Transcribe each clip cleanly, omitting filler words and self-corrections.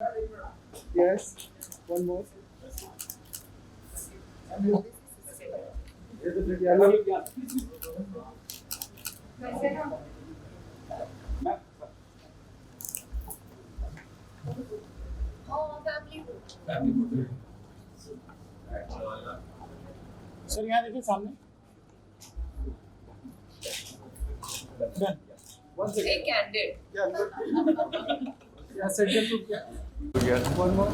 Yes. One more. Yeah. Sir यहाँ देखिए सामने. Done. Stay candid. Yeah, center look. Yeah. One more.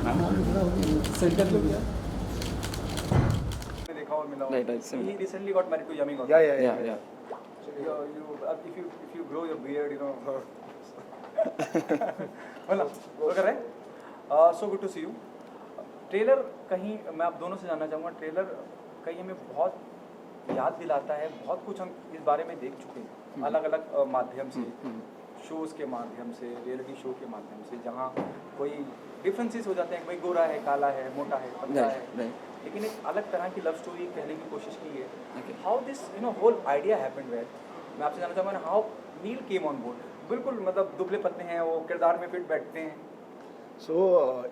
Center look. Yeah. देखा और मिला. Right, He recently got married to Yami Gautam. yeah. So if you grow your beard, you know. मतलब वो कर रहे हैं. So good to see you. Trailer कहीं मैं आप दोनों से जानना चाहूँगा. ट्रेलर कहीं हमें बहुत याद दिलाता है. बहुत कुछ हम इस बारे में देख चुके हैं अलग अलग माध्यम से, शोज़ के माध्यम से, रियलिटी शो के माध्यम से, जहाँ कोई डिफरेंसेस हो जाते हैं. कोई गोरा है, काला है, मोटा है, पतला है, लेकिन एक अलग तरह की लव स्टोरी कहने की कोशिश की है. How this whole idea happened where. मैं आपसे जानना चाहूँगा how Neil came on board. बिल्कुल मतलब दुबले पतले हैं, वो किरदार में फिट बैठते हैं.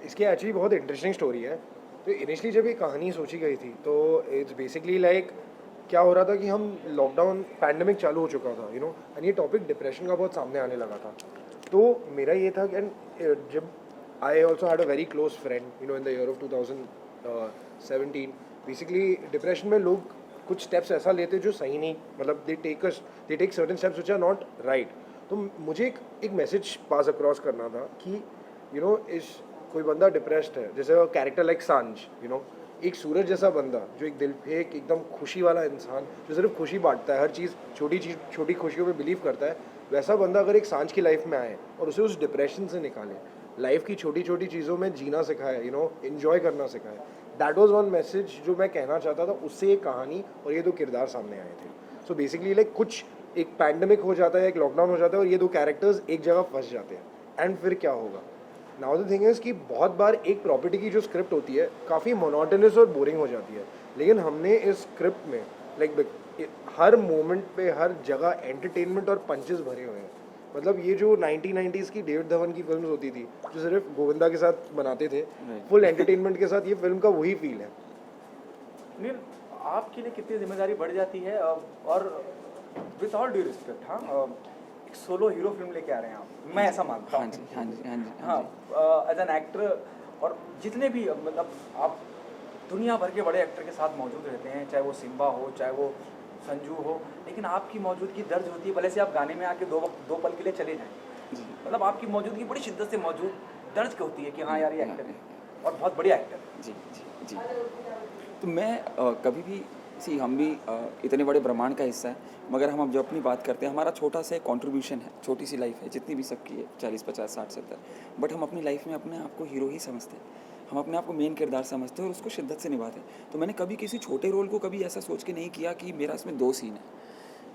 इसकी एक्चुअली बहुत इंटरेस्टिंग स्टोरी है. तो इनिशियली जब ये कहानी सोची गई थी तो इट्स बेसिकली लाइक क्या हो रहा था कि हम लॉकडाउन पैंडमिक चालू हो चुका था एंड ये टॉपिक डिप्रेशन का बहुत सामने आने लगा था. तो मेरा ये था कि जब I also had a very close friend in the year of 2017. Basically depression में लोग कुछ स्टेप्स ऐसा लेते जो सही नहीं, मतलब they take certain steps which are not right. तो मुझे एक मैसेज पास अक्रॉस करना था कि इस कोई बंदा डिप्रेस्ड है, जैसे कैरेक्टर लाइक सांझ, एक सूरज जैसा बंदा जो एक दिल पे एक एकदम खुशी वाला इंसान जो सिर्फ खुशी बांटता है, हर चीज़ छोटी खुशियों में बिलीव करता है, वैसा बंदा अगर एक सांझ की लाइफ में आए और उसे उस डिप्रेशन से निकाले, लाइफ की छोटी छोटी चीज़ों में जीना सिखाए, एंजॉय करना सिखाए. दैट वाज वन मैसेज जो मैं कहना चाहता था. उससे एक कहानी और ये दो किरदार सामने आए थे. सो बेसिकली लाइक कुछ एक पैंडमिक हो जाता है, एक लॉकडाउन हो जाता है और ये दो कैरेक्टर्स एक जगह फंस जाते हैं. एंड फिर क्या होगा. नाउ द थिंग इज़ कि बहुत बार एक प्रॉपर्टी की जो स्क्रिप्ट होती है काफ़ी मोनोटोनस और बोरिंग हो जाती है, लेकिन हमने इस स्क्रिप्ट में लाइक हर मोमेंट पे हर जगह एंटरटेनमेंट और पंचेस भरे हुए हैं. मतलब ये जो 1990s की डेविड धवन की फिल्म होती थी जो सिर्फ गोविंदा के साथ बनाते थे, फुल एंटरटेनमेंट के साथ ये फिल्म का वही फील है. नील, आपके लिए कितनी जिम्मेदारी बढ़ जाती है और विथ ऑल ड्यू रिस्पेक्ट, हाँ, एक सोलो हीरो फिल्म लेके आ रहे हैं आप. मैं ऐसा मानता हूँ. हाँ, एज एन एक्टर. और जितने भी मतलब आप दुनिया भर के बड़े एक्टर के साथ मौजूद रहते हैं, चाहे वो सिम्बा हो, चाहे वो संजू हो, लेकिन आपकी मौजूदगी दर्ज होती है. भले से आप गाने में आके दो पल के लिए चले जाएं, मतलब आपकी मौजूदगी बड़ी शिद्दत से मौजूद दर्ज होती है कि हाँ यार ये एक्टर है और बहुत बढ़िया एक्टर है. जी. तो मैं कभी भी हम भी इतने बड़े ब्रह्मांड का हिस्सा है, मगर हम अब जो अपनी बात करते हैं हमारा छोटा सा कंट्रीब्यूशन है, छोटी सी लाइफ है, जितनी भी सबकी है, 40, 50, 60, 70. बट हम अपनी लाइफ में अपने आप को हीरो ही समझते हैं, हम अपने आप को मेन किरदार समझते हैं और उसको शिद्दत से निभाते हैं. तो मैंने कभी किसी छोटे रोल को कभी ऐसा सोच के नहीं किया कि मेरा इसमें 2 सीन है.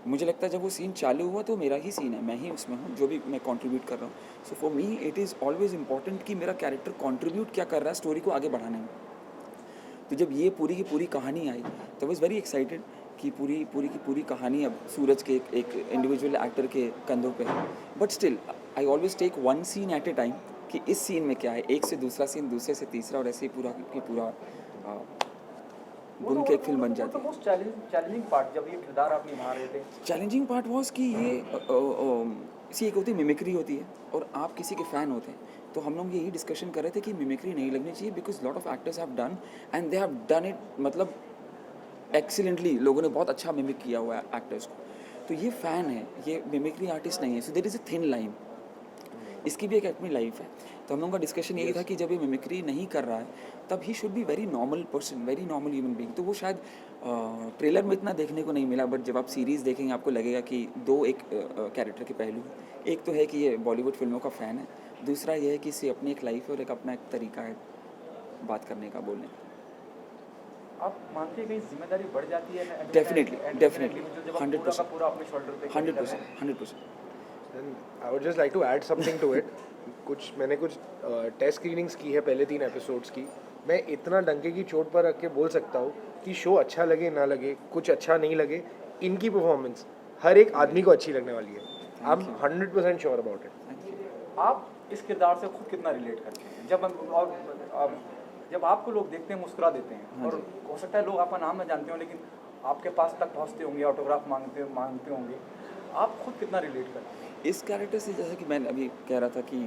मुझे लगता है जब वो सीन चालू हुआ तो मेरा ही सीन है, मैं ही उसमें हूँ, जो भी मैं कंट्रीब्यूट कर रहा हूँ. So for me it is always important कि मेरा कैरेक्टर कंट्रीब्यूट क्या कर रहा है स्टोरी को आगे बढ़ाने में. तो जब ये पूरी की पूरी कहानी आई तो वॉज वेरी एक्साइटेड कि पूरी की पूरी कहानी अब सूरज के एक इंडिविजुअल एक्टर के कंधों पे है. But still I always take one scene at a time कि इस सीन में क्या है, एक से दूसरा सीन, दूसरे से तीसरा, और ऐसे ही पूरा बुन के एक फिल्म बन जाती है. चैलेंजिंग पार्ट जब ये किरदार आप निभा रहे थे, चैलेंजिंग पार्ट वॉज कि ये एक होती है मिमिक्री होती है और आप किसी के फ़ैन होते हैं. तो हम लोग यही डिस्कशन कर रहे थे कि मिमिक्री नहीं लगनी चाहिए because lot of actors have done and they have done it मतलब एक्सीलेंटली. लोगों ने बहुत अच्छा मिमिक किया हुआ है एक्टर्स को. तो ये फ़ैन है, ये मिमिक्री आर्टिस्ट नहीं है. So there is a thin line. इसकी भी एक अपनी लाइफ है. तो हम लोगों का डिस्कशन यही था कि जब ये मिमिक्री नहीं कर रहा है तब he should be very normal person, very normal human being. तो वो शायद ट्रेलर में इतना देखने को नहीं मिला, बट जब आप सीरीज़ देखेंगे आपको लगेगा कि दो एक कैरेक्टर के पहलू हैं. एक तो है कि ये बॉलीवुड फिल्मों का फ़ैन है, दूसरा ये है कि इससे अपनी एक लाइफ है और एक अपना एक तरीका है बात करने का, बोलने का. आप मानते हैं कहीं जिम्मेदारी बढ़ जाती है? डेफिनेटली 100%. पूरा अपने शोल्डर पे 100%. I would just like to add something to it. मैंने कुछ टेस्ट स्क्रीनिंग्स की है पहले 3 एपिसोड्स की. मैं इतना डंके की चोट पर रख के बोल सकता हूँ कि शो अच्छा लगे ना लगे, कुछ अच्छा नहीं लगे, इनकी परफॉर्मेंस हर एक आदमी को अच्छी लगने वाली है. I am 100% sure about it. आप इस किरदार से खुद कितना रिलेट करते हैं? जब आपको लोग देखते हैं मुस्कुरा देते हैं, और हो सकता है लोग आपका नाम ना जानते हो लेकिन आपके पास तक पहुंचते होंगे, ऑटोग्राफ मांगते होंगे, आप खुद कितना रिलेट करते हैं? इस कैरेक्टर से, जैसा कि मैंने अभी कह रहा था कि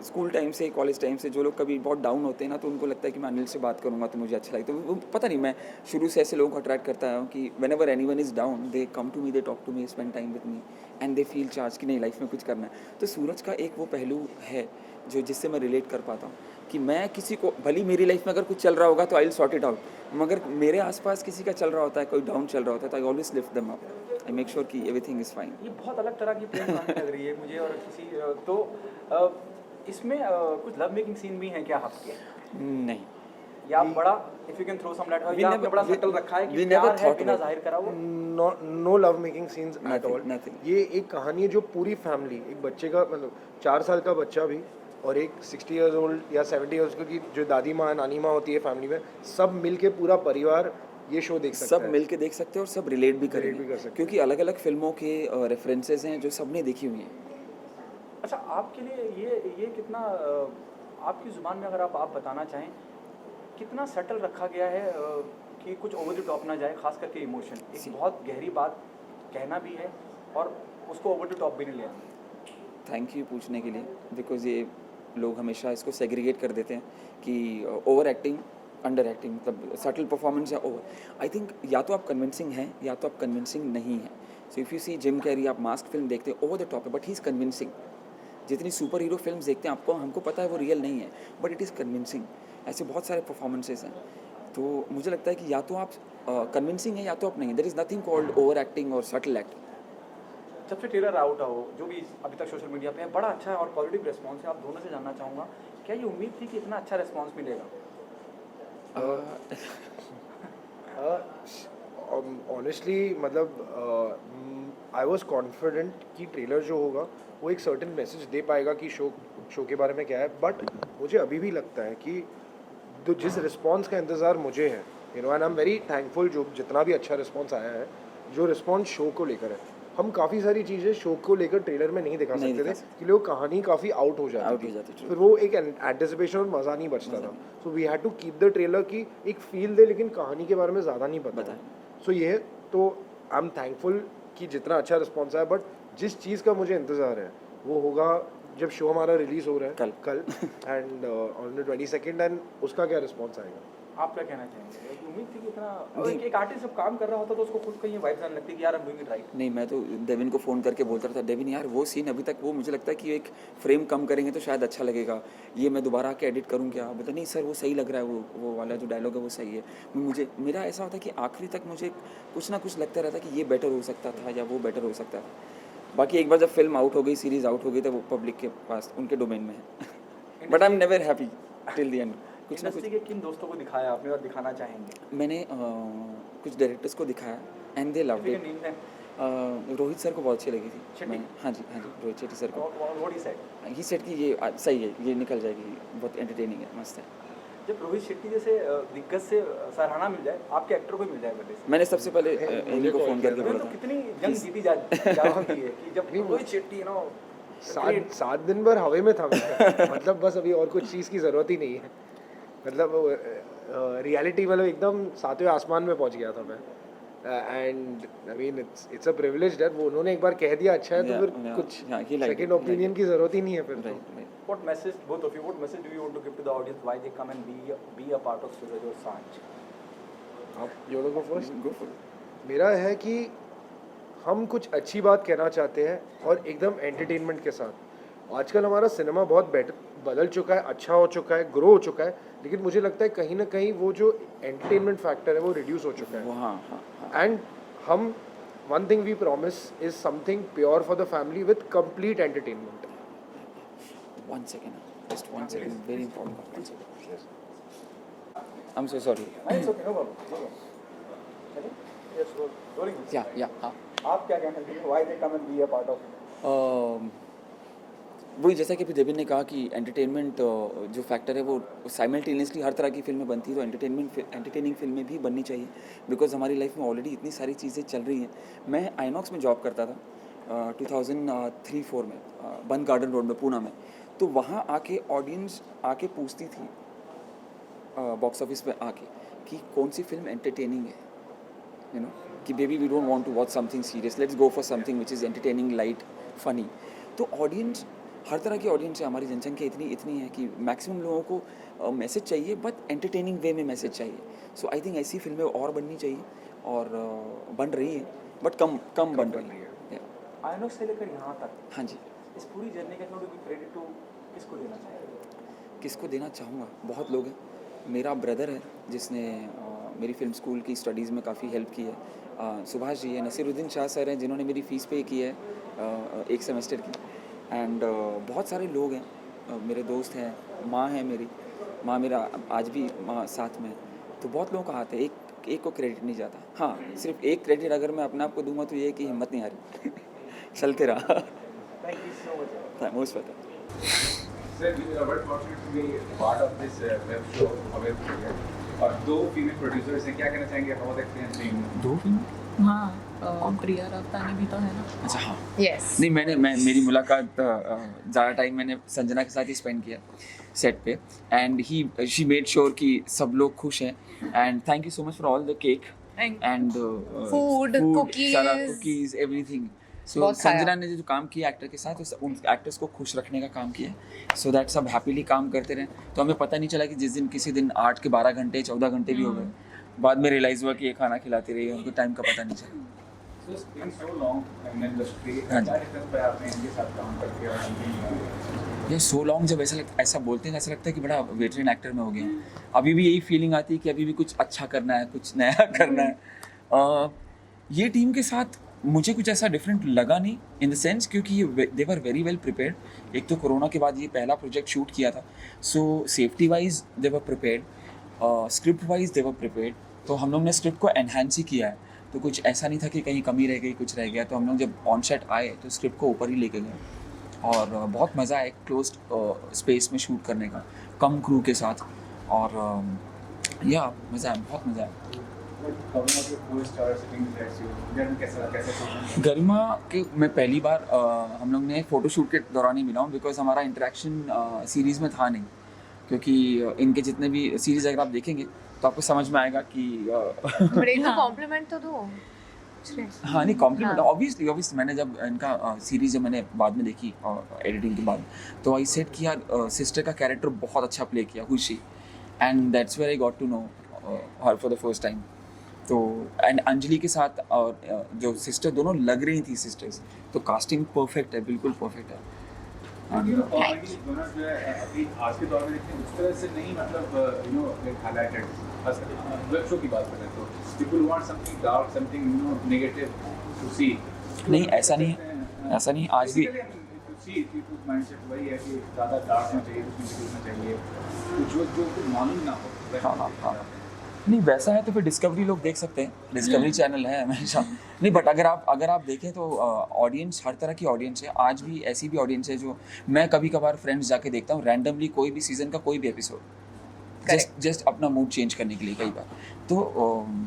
स्कूल टाइम से, कॉलेज टाइम से जो लोग कभी बहुत डाउन होते हैं ना, तो उनको लगता है कि मैं अनिल से बात करूंगा तो मुझे अच्छा लगता है। तो वो पता नहीं, मैं शुरू से ऐसे लोगों को अट्रैक्ट करता हूँ कि whenever anyone is down they come to me, they talk to me, spend time with me and they feel charge कि नहीं, लाइफ में कुछ करना है। तो सूरज का एक वो पहलू है जो जिससे मैं रिलेट कर पाता हूँ कि मैं किसी को, भली मेरी लाइफ में अगर कुछ चल रहा होगा तो I will sort it out, मगर मेरे आसपास किसी का चल रहा होता है, कोई डाउन चल रहा होता है, तो I always lift them up, I make sure कि एवरीथिंग इज़ फाइन। ये बहुत अलग तरह की प्रेम कहानी लग रही है मुझे। और किसी तो इसमें कुछ लव मेकिंग सीन भी हैं क्या आपके? नहीं, या आप बड़ा, if you can throw some light, या आपने बड़ा सटल रखा है कि we प्यार never है thought बिना about जाहिर करा हुआ? No love making scenes at Nothing, all. nothing. ये एक कहानी है जो पूरी फैमिली, एक बच्चे का मतलब 4 साल का बच्चा भी और एक 60 इयर्स ओल्ड या 70 इयर्स की जो दादी माँ नानी माँ होती है फैमिली में, सब मिल के पूरा परिवार ये शो देख सकता सब है। मिल के देख सकते हैं और सब रिलेट भी कर करेंगे, सकते हैं। क्योंकि अलग अलग फिल्मों के रेफरेंसेस हैं जो सबने देखी हुई हैं। अच्छा, आपके लिए ये कितना आपकी ज़ुबान में अगर आप बताना चाहें, कितना सटल रखा गया है कि कुछ ओवर द टॉप ना जाए, खास करके इमोशन, एक बहुत गहरी बात कहना भी है और उसको ओवर द टॉप भी नहीं लेना। थैंक यू पूछने के लिए, बिकॉज ये लोग हमेशा इसको सेग्रीगेट कर देते हैं कि ओवर एक्टिंग, अंडर एक्टिंग, मतलब सटल परफॉर्मेंस या ओवर। आई थिंक या तो आप कन्विंसिंग हैं या तो आप कन्विंसिंग नहीं हैं। So if you see Jim Carrey, आप मास्क फिल्म देखते हैं, ओवर द टॉप है बट ही इज़ कन्विंसिंग। जितनी सुपर हीरो फिल्म्स देखते हैं हमको पता है वो रियल नहीं है, बट इट इज़ कन्विंसिंग। ऐसे बहुत सारे परफॉर्मेंसेस हैं, तो मुझे लगता है कि या तो आप कन्विंसिंग हैं या तो आप नहीं। There is nothing called over acting और सटल एक्टिंग। जब से ट्रेलर आउट हो, जो भी अभी तक सोशल मीडिया पे है, बड़ा अच्छा है और पॉजिटिव रिस्पांस है। आप दोनों से जानना चाहूँगा, क्या ये उम्मीद थी कि इतना अच्छा रिस्पांस मिलेगा? ऑनेस्टली मतलब आई वॉज कॉन्फिडेंट कि ट्रेलर जो होगा वो एक सर्टेन मैसेज दे पाएगा कि शो के बारे में क्या है, बट मुझे अभी भी लगता है कि जिस रिस्पांस का इंतज़ार मुझे है, and I am very thankful जो जितना भी अच्छा रिस्पांस आया है, जो रिस्पांस शो को लेकर है। हम काफ़ी सारी चीज़ें शो को लेकर ट्रेलर में नहीं दिखा सकते थे कि लोग कहानी काफ़ी आउट हो जाती थी, फिर वो एक एंटिसिपेशन और मज़ा नहीं बचता था। So we had to keep the trailer की एक फील दे, लेकिन कहानी के बारे में ज़्यादा नहीं पता। सो ये तो आई एम थैंकफुल कि जितना अच्छा रिस्पॉन्स आया, बट जिस चीज़ का मुझे इंतज़ार है वो होगा जब शो हमारा रिलीज़ हो रहा है कल and on the 22nd, and उसका क्या रिस्पॉन्स आएगा। आप क्या कहना चाहेंगे? एक उम्मीद थी कि इतना एक आर्टिस्ट जब काम कर रहा होता तो उसको खुद को ये वाइब्स आने लगती कि यार I am doing it right. नहीं, मैं तो डेविन को फ़ोन करके बोलता था, डेविन यार वो सीन अभी तक, वो मुझे लगता है कि एक फ्रेम कम करेंगे तो शायद अच्छा लगेगा, ये मैं दोबारा आके एडिट करूँ क्या? बोलता नहीं सर वो सही लग रहा है, वो वाला जो डायलॉग है वो सही है। मुझे मेरा ऐसा होता है कि आखिरी तक मुझे कुछ ना कुछ लगता रहता कि ये बेटर हो सकता था या वो बेटर हो सकता था। बाकी एक बार जब फिल्म आउट हो गई, सीरीज़ आउट हो गई, तो वो पब्लिक के पास, उनके डोमेन में है। But I am never happy till the end. कुछ ना कुछ इंडस्ट्री के किन दोस्तों को दिखाया आपने और दिखाना चाहेंगे? मैंने कुछ डायरेक्टर्स को दिखाया and they loved it. Rohit sir को बहुत अच्छी लगी थी। मैं हाँ जी रोहित शेट्टी सर को। ही सेड कि ये सही है, ये निकल जाएगी, बहुत एंटरटेनिंग है, मस्त है। जब रोहित शेट्टी जैसे दिग्गज से सराहना मिल जाए, आपके एक्टर को मिल जाए बल्कि से, मैंने सबसे पहले इन्हीं को फ़ोन करके बोला तो था। कितनी जंग जीती जा रही है कि जब रोहित शेट्टी यू नो 7 दिन भर हवा में था मतलब बस अभी और कुछ चीज़ की ज़रूरत ही नहीं है, मतलब रियलिटी मतलब एकदम सातवें आसमान में पहुंच गया था मैं। And I mean it's a privilege that वो उन्होंने एक बार कह दिया अच्छा है, तो फिर कुछ सेकंड ओपिनियन की ज़रूरत ही नहीं है फिर। What message, both of you, what message do you want to give to the audience why they come and be a part of Suraj और सांझ? आप you wanna go first? Go for it. मेरा है कि हम कुछ अच्छी बात कहना चाहते हैं और एकदम एंटरटेनमेंट के साथ। आजकल हमारा सिनेमा बहुत बदल चुका है, अच्छा हो चुका है, ग्रो हो चुका है, लेकिन मुझे लगता है कहीं ना कहीं वो जो एंटरटेनमेंट फैक्टर है वो रिड्यूस हो चुका है। हाँ। एंड हम one thing we promise is something pure for the family with complete entertainment. 1 second, just 1 second, very important. 1 second. I'm so sorry. It's okay, no problem. Yes, rolling. Yeah. आप क्या कहना चाहेंगे? Why they come and be a part of it? वही जैसा कि अभी Devin ने कहा कि एंटरटेनमेंट जो फैक्टर है वो साइमल्टेनियसली हर तरह की फिल्में बनती है, तो एंटरटेनिंग फिल्में भी बननी चाहिए, बिकॉज हमारी लाइफ में ऑलरेडी इतनी सारी चीज़ें चल रही हैं। मैं आइनॉक्स में जॉब करता था 2003-4 में बन गार्डन रोड में पूना में, तो वहाँ आके ऑडियंस आके पूछती थी बॉक्स ऑफिस पे आके कि कौन सी फिल्म एंटरटेनिंग है, यू नो, कि baby we don't want to watch something serious, let's go for something which is entertaining, light, funny. तो ऑडियंस, हर तरह की ऑडियंस है, हमारी जनसंख्या इतनी है कि मैक्सिमम लोगों को मैसेज चाहिए, बट एंटरटेनिंग वे में मैसेज चाहिए। सो आई थिंक ऐसी फिल्में और बननी चाहिए, और बन रही है, बट कम बन रही है। आइनॉक्स से लेकर यहाँ तक हाँ जी। इस पूरी जर्नी का क्रेडिट टू किसको देना चाहिए? किसको देना चाहूँगा, बहुत लोग हैं। मेरा ब्रदर है जिसने मेरी फिल्म स्कूल की स्टडीज़ में काफ़ी हेल्प की है। सुभाष जी है, नसीरुद्दीन शाह सर हैं जिन्होंने मेरी फ़ीस पे की है एक सेमेस्टर की। एंड बहुत सारे लोग हैं, मेरे दोस्त हैं, माँ है मेरी, माँ मेरा आज भी माँ साथ में है। तो बहुत लोगों का हाथ है, एक को क्रेडिट नहीं जाता। हाँ, सिर्फ एक क्रेडिट अगर मैं अपने आप को दूंगा तो ये है कि हिम्मत नहीं आ रही चलते रहा। Thank you so much. Most welcome. Sir, we are very fortunate to be part of this web show, Aware Project. और 2 फीमेल प्रोड्यूसर्स हैं, क्या कहना चाहेंगे? How was experience being? 2 film? हाँ, प्रिया रावतानी भी तो है ना। अच्छा, हाँ। Yes. नहीं, मेरी मुलाकात ज़्यादा टाइम मैंने संजना के साथ ही स्पेंड किया सेट पे, एंड शी मेड श्योर कि सब लोग खुश हैं, and thank you so much for all the cake and Food, cookies, everything. So बहुत खाया। संजना ने जो काम किया एक्टर के साथ, उन एक्टर्स को खुश रखने का काम किया, सो दैट सब हैप्पीली काम करते रहें। तो हमें पता नहीं चला कि जिस दिन किसी दिन 8 के 12 घंटे 14 घंटे भी हो गए, बाद में रियलाइज़ हुआ कि ये खाना खिलाती रही, उनको टाइम का पता नहीं चला। So it's been so long in industry. हाँ जी। क्या डिफरेंस पाया आपने इनके साथ काम करके और something? ये सो लॉन्ग जब ऐसा बोलते हैं, ऐसा लगता है कि बड़ा वेटरन एक्टर में हो गया। अभी भी यही फीलिंग आती है कि अभी भी कुछ अच्छा करना है, कुछ नया करना है। ये टीम के साथ मुझे कुछ ऐसा डिफरेंट लगा नहीं, इन द सेंस क्योंकि दे वर वेरी वेल प्रिपेयर्ड। एक तो कोरोना के बाद ये पहला प्रोजेक्ट शूट किया था, सो सेफ्टी वाइज दे वर प्रिपेयर्ड, स्क्रिप्ट वाइज दे वर प्रिपेयर्ड। तो हम लोग ने स्क्रिप्ट को एनहांस ही किया है, तो कुछ ऐसा नहीं था कि कहीं कमी रह गई, कुछ रह गया। तो हम लोग जब ऑन सेट आए तो स्क्रिप्ट को ऊपर ही लेके गए, और बहुत मज़ा आया क्लोज्ड स्पेस में शूट करने का, कम क्रू के साथ, और या मज़ा आया, बहुत मज़ा आया। Covering up your 4-star sitting next to you. गर्म कैसा गरिमा के मैं पहली बार हम लोग ने फ़ोटोशूट के दौरान ही मिला हूँ, बिकॉज हमारा इंटरेक्शन सीरीज़ में था नहीं, क्योंकि इनके जितने भी सीरीज़ अगर आप देखेंगे तो आपको समझ में आएगा कि बट एक तो कॉम्प्लीमेंट तो दो। हाँ, नहीं कॉम्प्लीमेंट ऑब्वियसली मैंने जब इनका सीरीज़ जब मैंने बाद में देखी एडिटिंग के बाद, तो आई सेड कि यार सिस्टर का कैरेक्टर बहुत अच्छा प्ले किया, Khushi, and that's where I got to know her for the first time. तो एंड अंजलि के साथ और जो सिस्टर दोनों लग रही थी सिस्टर्स, तो कास्टिंग परफेक्ट है, बिल्कुल परफेक्ट है। कॉमेडी जोनर जो है अभी आज के दौर में देखते हैं उस तरह से नहीं, मतलब you know highlighted web show की बात करें तो people want something dark, something you know negative to see. नहीं, ऐसा नहीं आज भी माइंडसेट वही है कि ज़्यादा डार्क में चाहिए, कुछ नेगेटिव में चाहिए, कुछ जो मालूम ना हो। हाँ। नहीं, वैसा है तो फिर डिस्कवरी लोग देख सकते हैं, डिस्कवरी चैनल है हमेशा। नहीं, बट अगर आप देखें तो ऑडियंस हर तरह की ऑडियंस है। आज भी ऐसी भी ऑडियंस है जो मैं कभी कभार फ्रेंड्स जाके देखता हूँ रैंडमली, कोई भी सीजन का कोई भी एपिसोड, जस्ट अपना मूड चेंज करने के लिए कई बार। तो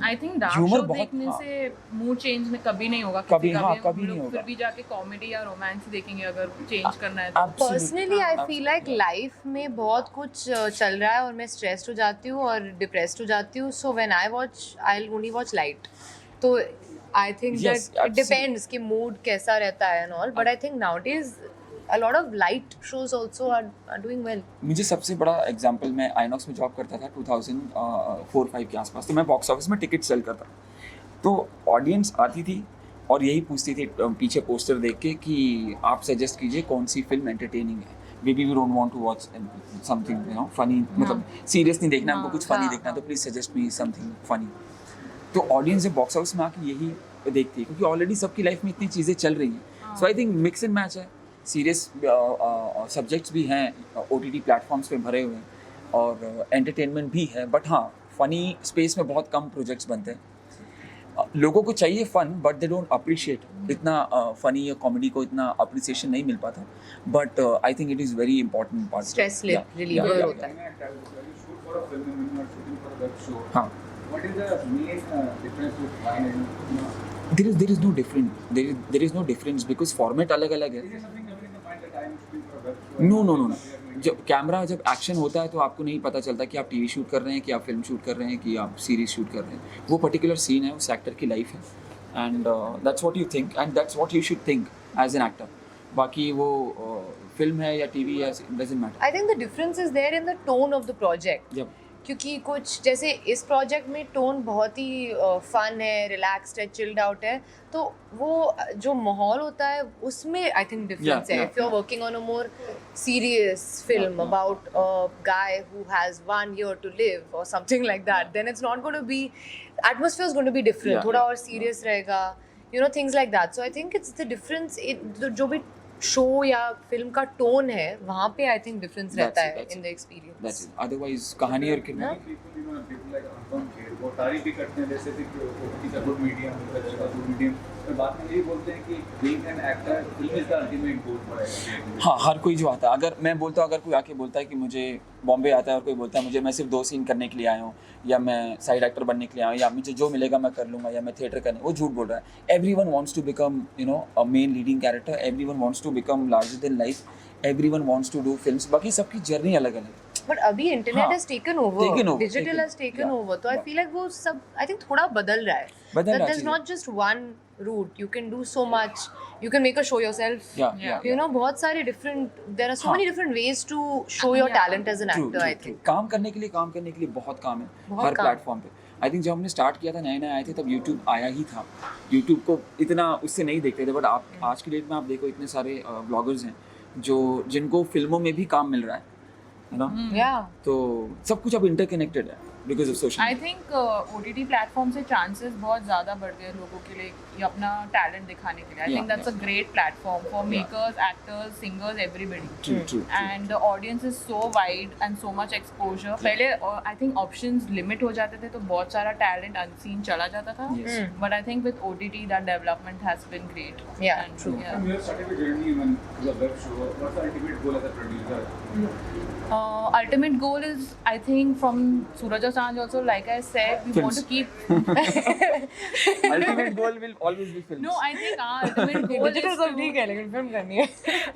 I think dark humour show बहुत, देखने से मूड चेंज में कभी नहीं होगा, कभी किसी का भी। कभी हम नहीं लोग होगा। फिर भी जाके कॉमेडी या रोमांस देखेंगे अगर चेंज करना है तो। Personally I feel like life में बहुत कुछ चल रहा है और मैं स्ट्रेस्ड हो जाती हूँ और डिप्रेस्ड हो जाती हूँ, so when I watch I only watch light. तो I think that it depends कि मूड कैसा रहता है and all, but I think nowadays a lot of light shows also are doing well. मुझे सबसे बड़ा एग्जांपल, मैं आइनॉक्स में जॉब करता था 2004-5 के आसपास, तो मैं बॉक्स ऑफिस में टिकट सेल करता, तो ऑडियंस आती थी और यही पूछती थी पीछे पोस्टर देख के कि आप सजेस्ट कीजिए कौन सी फिल्म एंटरटेनिंग है, we don't want to watch something you know funny, मतलब सीरियस नहीं देखना हमको, कुछ फनी देखना, तो please suggest me something funny. तो ऑडियंस जब बॉक्स ऑफिस में आके यही देखती है, क्योंकि ऑलरेडी सबकी लाइफ में इतनी चीज़ें चल रही हैं। So I think mix and match है, सीरियस सब्जेक्ट्स भी हैं OTT प्लेटफॉर्म्स पे भरे हुए हैं, और एंटरटेनमेंट भी है, बट हाँ फ़नी स्पेस में बहुत कम प्रोजेक्ट्स बनते हैं। लोगों को चाहिए fun, but they don't appreciate इतना फ़नी या कॉमेडी को इतना अप्रिसिएशन नहीं मिल पाता, but I think it is very important part. Stress reliever होता है। Shoot for a film and you are shooting for a web show, हाँ, what is the main difference with there is no different there is no difference because format अलग अलग है. Is there something coming in the mind that I am shooting for a web show? No. जब camera जब action होता है तो आपको नहीं पता चलता कि आप टीवी शूट कर रहे हैं कि आप फिल्म शूट कर रहे हैं कि आप सीरीज शूट कर रहे हैं. वो पर्टिकुलर सीन है, उस एक्टर की लाइफ है, and that's what you think and that's what you should think as an actor. बाकी वो फिल्म है या टीवी है, doesn't matter. I think the difference is there in the tone of the project. जब क्योंकि कुछ जैसे इस प्रोजेक्ट में टोन बहुत ही फन है, रिलैक्स्ड है, चिल्ड आउट है, तो वो जो माहौल होता है उसमें आई थिंक डिफरेंस है. yeah, if you are working on a more serious film about a guy who has 1 year to live or something like that, then it's not going to be, atmosphere is going to be different. Yeah, थोड़ा yeah. और serious रहेगा, you know, things like that. So I think it's the difference जो भी show या film का tone है वहाँ पे आई थिंक डिफरेंस रहता है in the experience. That's it. Otherwise कहानी और किरदार. People like Anupam Kher, वो तारीफ भी करते हैं जैसे कि he's a good medium, he's a good medium. पर बाद में ये बोलते हैं कि being an actor, film is the ultimate goal for actor. हाँ, हर कोई जो आता है, अगर मैं बोलता हूँ, अगर कोई आके बोलता है कि मुझे बॉम्बे आता है और कोई बोलता है मुझे मैं सिर्फ 2 सीन करने के लिए आया हूँ या मैं साइड एक्टर बनने के लिए आया हूँ या मुझे जो मिलेगा मैं कर लूँगा या मैं थिएटर करने, वो झूठ बोल रहा है. Everyone wants to become a main leading character. Everyone wants to become larger than life. Everyone wants to do films. बाकी सबकी जर्नी अलग अलग है. बट अभी इंटरनेट हाँ, has taken over, digital has taken yeah, over, तो I feel like वो सब आई थिंक थोड़ा बदल रहा है. बदल रहा है There's चीज़ें. not just one route, you can do so much, you can make a show yourself. Yeah. You know, बहुत सारे different, there are so हाँ. many different ways to show your Yeah. talent as an True, actor. I true. think. काम करने के लिए बहुत काम है बहुत हर काम. प्लेटफॉर्म पे. आई थिंक जब हमने स्टार्ट किया था, नए आए थे, तब यूट्यूब आया ही था. यूट्यूब को इतना उससे नहीं देखते थे, बट आप आज की डेट में आप देखो इतने सारे ब्लॉगर्स हैं जिनको फिल्मों में भी काम मिल रहा है ना. Yeah. तो सब कुछ अब इंटरकनेक्टेड है because of social. I think OTT platform से चांसेस बहुत ज़्यादा बढ़ गए लोगों के लिए ये अपना टैलेंट दिखाने के लिए. आई Yeah, think that's a great platform for makers, actors, singers, everybody. True. And the audience is so wide and so much exposure. पहले आई थिंक ऑप्शंस लिमिट हो जाते थे तो बहुत सारा टैलेंट अनसीन चला जाता था. Yes. But I think with OTT that development has been great. Yeah, true. From your started your journey when to a web show, what's the ultimate goal as a producer? Ultimate goal is, I think, from Suraj और Sanj also, like I said, we want to keep. Ultimate goal will always be films. No, I think our ultimate goal is Digital सब to, ठीक है लेकिन film करनी है.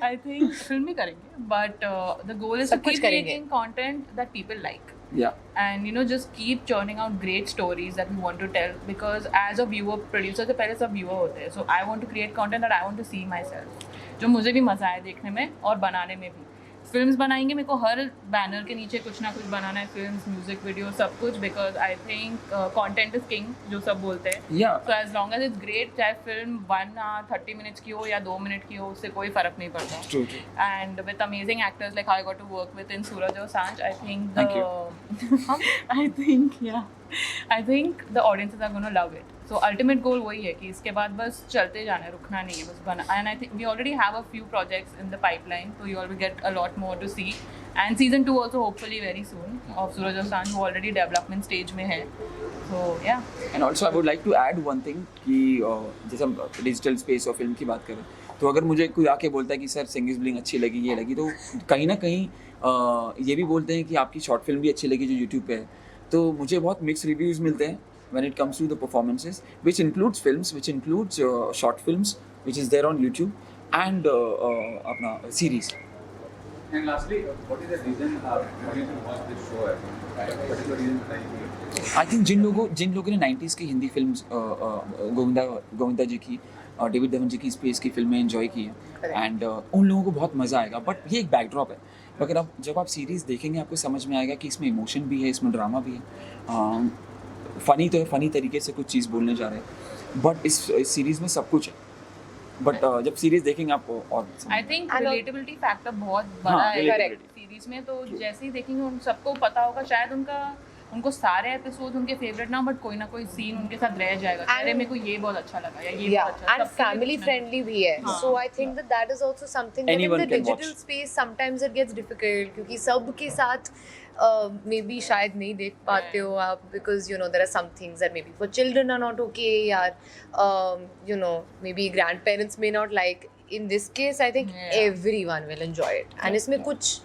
I think film ही करेंगे, but the goal is to सब कुछ keep करेंगे. making content that people like. या And just keep churning out great stories that we want to tell, because as a viewer, producer से पहले सब viewer होते हैं, so I want to create content that I want to see myself, जो मुझे भी मज़ा आए देखने में और बनाने में भी. फिल्म्स बनाएंगे, मेरे को हर बैनर के नीचे कुछ ना कुछ बनाना है, फिल्म्स, म्यूजिक वीडियो, सब कुछ, because I think content is king जो सब बोलते हैं. Yeah so as long as it's great, चाहे फिल्म 1 hour 30 minutes की हो या 2 minute की हो, उससे कोई फर्क नहीं पड़ता. True. And with amazing actors like how I got to work with in Suraj or Sanj, I think I think the audiences are going to love it. So ultimate goal वही है कि इसके बाद बस चलते जाना है, रुकना नहीं है, बस बना. And I think we already have a few projects in the pipeline, so you all will get a lot more to see. And season 2 also hopefully very soon of Suraj और Sanj, वो already development stage में है. So yeah. And also I would like to add one thing कि जैसे हम digital space और film की बात करें, तो अगर मुझे कोई आके बोलता है कि सर सिंगिंग ब्लिंग अच्छी लगी, ये लगी, तो कहीं ना कहीं ये भी बोलते हैं कि आपकी शॉर्ट फिल्म भी अच्छी लगी जो यूट्यूब पे है. तो मुझे बहुत मिक्स रिव्यूज़ मिलते हैं when it comes to the performances, which includes films, which includes short films, which is there on YouTube, and अपना series. And lastly, what is the reason audience will watch this show? What is the reason behind it? I think जिन लोगों ने 90s की Hindi films Govinda जी की, David Dhawan जी की space की फिल्में enjoy की है, एंड उन लोगों को बहुत मज़ा आएगा. बट ये एक बैकड्रॉप है. मगर अब जब आप सीरीज़ देखेंगे आपको समझ में आएगा कि इसमें इमोशन भी है, इसमें ड्रामा भी है. फ़नी तो है, फ़नी तरीके से कुछ चीज़ बोलने जा रहे हैं, बट इस सीरीज़ में सब कुछ है. बट जब सीरीज़ देखेंगे आपको और I think And relatability factor बहुत बड़ा हाँ, है relatability. सीरीज में. तो जैसे ही देखेंगे उन सबको पता होगा, शायद उनको सारे एपिसोड उनके फेवरेट ना, बट कोई ना कोई सीन उनके साथ रह जाएगा. अरे मेरे को ये बहुत अच्छा लगा या ये Yeah, बहुत अच्छा. and सबके लिए family कुछ ना- friendly भी है. हाँ. So I think that is also something that in Anyone the can digital watch. space sometimes it gets difficult, क्योंकि सबके साथ maybe शायद नहीं देख पाते हो आप, because there are some things that maybe for children are not okay, या maybe grandparents may not like. In this case I think Yeah. everyone will enjoy it, and इसमें कुछ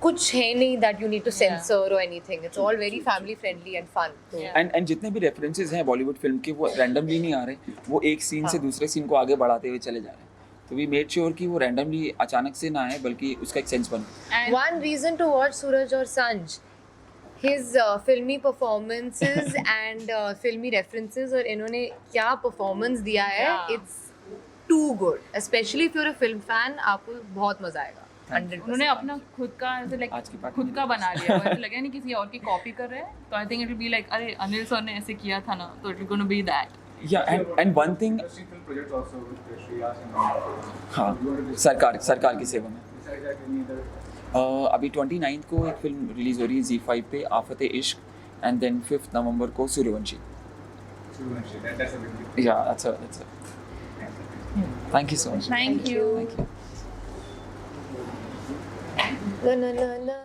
कुछ है नहीं that you need to censor or anything. It's all very family friendly and fun. तो and जितने भी references हैं Bollywood film के वो रैंडमली नहीं आ रहे, वो एक सीन से दूसरे सीन को आगे बढ़ाते हुए चले जा रहे हैं. तो वी मेड श्योर कि वो रैंडमली अचानक से ना आए बल्कि उसका एक सेंस बने. And one reason to watch Suraj और Sanj, his filmy performances and filmy references और इन्होंने क्या performance दिया है, Yeah. it's too good. Especially if you're a film fan, आपको बहुत मजा आएगा. 100%. उन्होंने अपना खुद का ऐसे लाइक आज की पार्टी खुद में का बना लिया वो ऐसे लगे नहीं किसी और की कॉपी कर रहे हैं. तो I think it will be like अरे अनिल सर ने ऐसे किया था ना, तो it will gonna be that. Yeah and one thing, Interesting film projects also with Shreyas and all. हाँ, You want to discuss सरकार की सेवा में. besides that any other अभी 29 को एक फिल्म रिलीज हो रही है Z5 पे, आफत इश्क, एंड देन 5 नवंबर को Suryavanshi. Suryavanshi? That's a big deal. या अच्छा thank you so much. Thank you. Thank you. Na na na na.